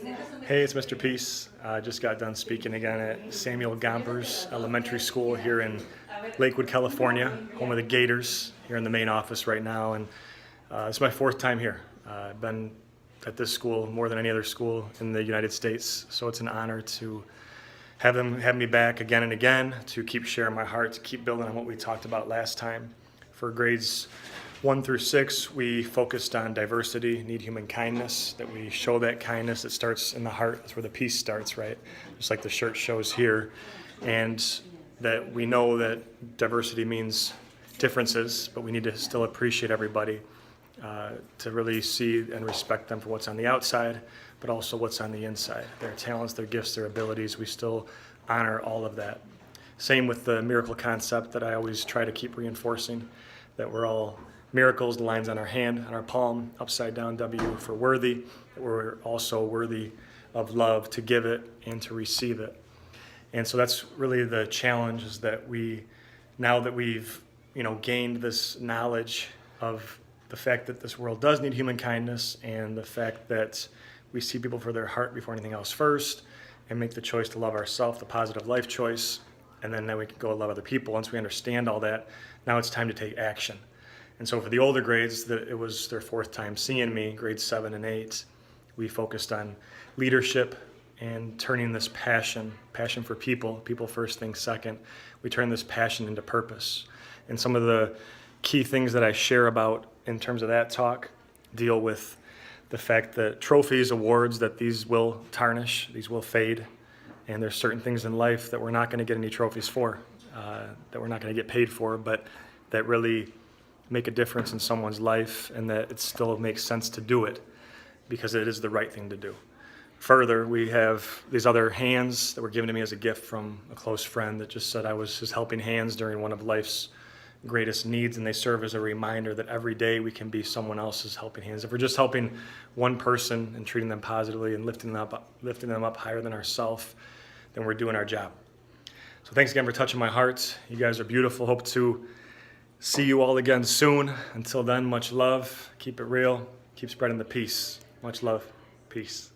Hey, it's Mr. Peace. I just got done speaking again at Samuel Gompers Elementary School here in Lakewood, California, home of the Gators, here in the main office right now. And it's my fourth time here. I've been at this school more than any other school in the United States, so it's an honor to have them have me back again and again, to keep sharing my heart, to keep building on what we talked about last time. For grades 1 through 6, we focused on diversity, need human kindness, that we show that kindness. It starts in the heart. That's where the peace starts, right? Just like the shirt shows here. And that we know that diversity means differences, but we need to still appreciate everybody, to really see and respect them for what's on the outside, but also what's on the inside. Their talents, their gifts, their abilities, we still honor all of that. Same with the miracle concept that I always try to keep reinforcing, that we're all miracles, the lines on our hand, on our palm, upside down W for worthy, that we're also worthy of love, to give it and to receive it. And so that's really the challenge, is that now that we've gained this knowledge of the fact that this world does need human kindness, and the fact that we see people for their heart before anything else first, and make the choice to love ourselves, the positive life choice, and then we can go love other people. Once we understand all that, now it's time to take action. And so for the older grades, it was their fourth time seeing me, grades 7 and 8, we focused on leadership and turning this passion for people first, things second. We turn this passion into purpose. And some of the key things that I share about in terms of that talk deal with the fact that trophies, awards, that these will tarnish, these will fade. And there's certain things in life that we're not going to get any trophies for, that we're not going to get paid for, but that really make a difference in someone's life, and that it still makes sense to do it because it is the right thing to do. Further, we have these other hands that were given to me as a gift from a close friend that just said I was his helping hands during one of life's greatest needs, and they serve as a reminder that every day we can be someone else's helping hands. If we're just helping one person and treating them positively and lifting them up higher than ourselves, then we're doing our job. So thanks again for touching my heart. You guys are beautiful. Hope to see you all again soon. Until then, much love. Keep it real. Keep spreading the peace. Much love. Peace.